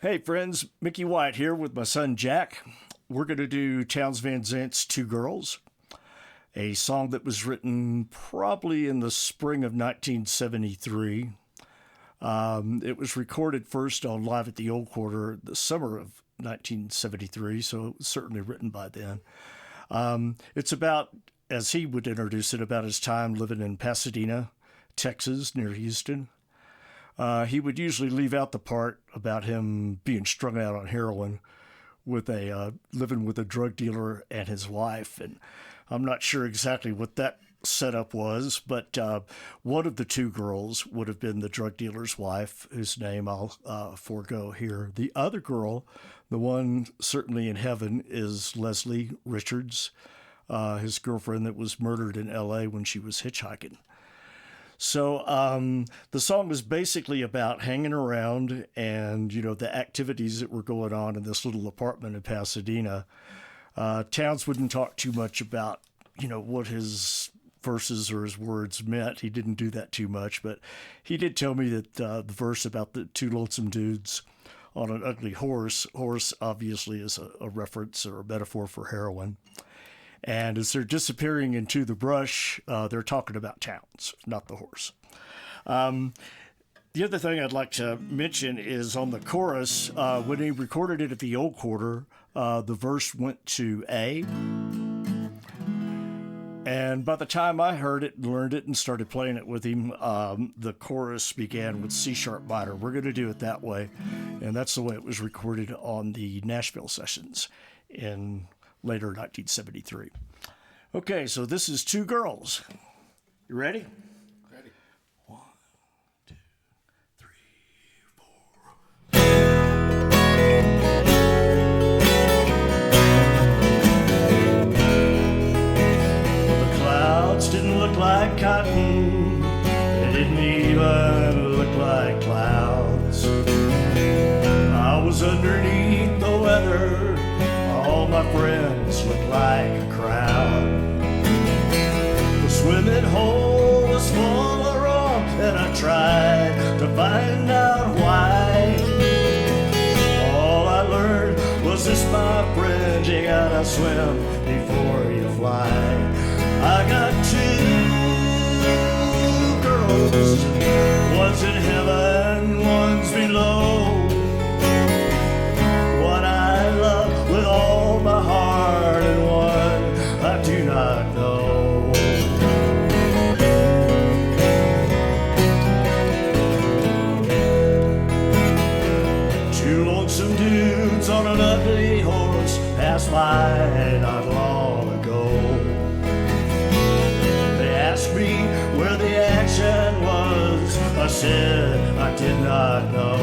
Hey friends, Mickey White here with my son Jack. We're going to do Townes Van Zandt's Two Girls, a song that was written probably in the spring of 1973. It was recorded first on Live at the Old Quarter the summer of 1973, so it was certainly written by then. It's about, as he would introduce it, about his time living in Pasadena, Texas, near Houston. He would usually leave out the part about him being strung out on heroin with living with a drug dealer and his wife. And I'm not sure exactly what that setup was, but one of the two girls would have been the drug dealer's wife, whose name I'll forego here. The other girl, the one certainly in heaven, is Leslie Richards, his girlfriend that was murdered in L.A. when she was hitchhiking. So the song was basically about hanging around and, the activities that were going on in this little apartment in Pasadena. Townes wouldn't talk too much about, what his verses or his words meant. He didn't do that too much, but he did tell me that the verse about the two lonesome dudes on an ugly horse obviously is a reference or a metaphor for heroin. And as they're disappearing into the brush, they're talking about Townes, not the horse. The other thing I'd like to mention is on the chorus, when he recorded it at the Old Quarter, the verse went to A. And by the time I heard it and learned it and started playing it with him, the chorus began with C-sharp minor. We're going to do it that way. And that's the way it was recorded on the Nashville sessions in later 1973. Okay, so this is Two Girls. You ready? Ready. 1, 2, 3, 4. The clouds didn't look like cotton. They didn't even look like clouds. I was underneath the weather. All my friends looked like a crowd. The swimming hole was full of rock, and I tried to find out why. All I learned was this, my friend, you gotta swim before you fly. I got two girls, one's in heaven, one's below. One I love with all my heart, and one I do not know. Two lonesome dudes on an ugly horse passed by not long ago. They asked me where the action was. I said I did not know.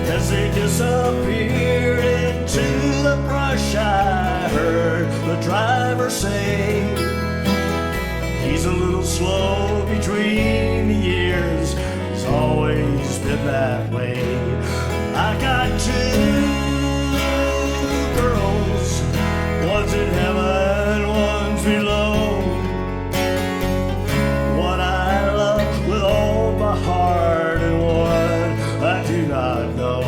As they disappeared into the brush, I heard the driver say, he's a little slow between the years, he's always been that way. I got two girls, one's in heaven, one's below. One I love with all my heart, and one I do not know.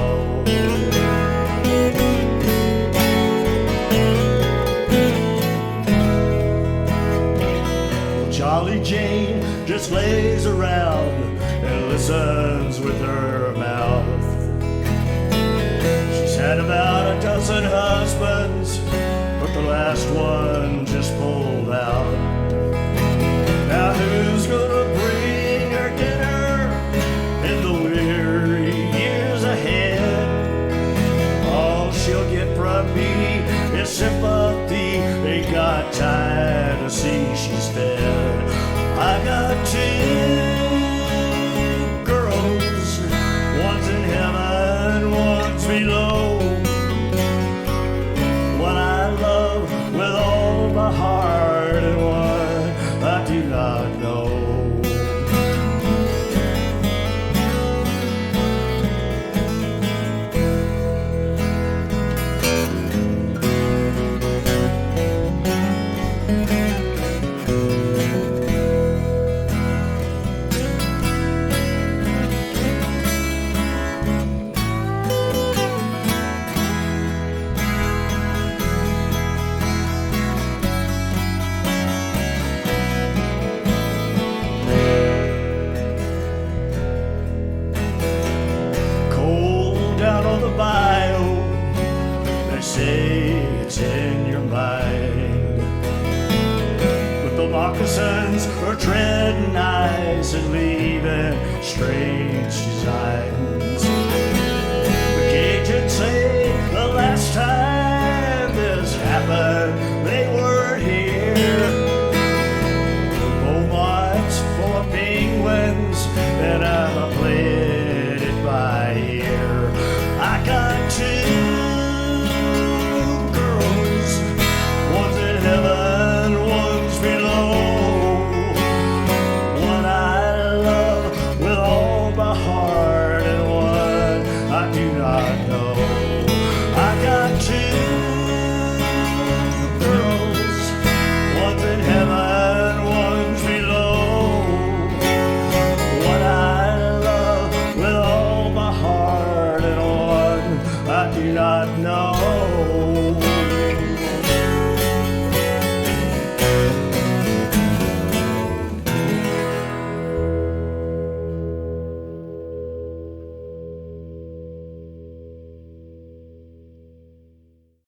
Jolly Jane just lays around and listens with her mouth. She's had about a dozen husbands, but the last one just pulled out. Now who's gonna bring her dinner in the weary years ahead? All she'll get from me is sympathy. Ain't got time to see she's dead. I got two girls, one's in heaven, one's below. One I love with all my heart, and one I do not know. bio. They say it's in your mind. But the moccasins are treading ice and leaving strange designs. The Cajuns say the last time this happened, they weren't here. Beaumont's full of penguins, and I'm playing it by ear. I got two girls, one's in heaven, one's below. One I love with all my heart, and one I do not know. I got two girls, one's in heaven, one's below. One I love with all my heart, and one I do not know.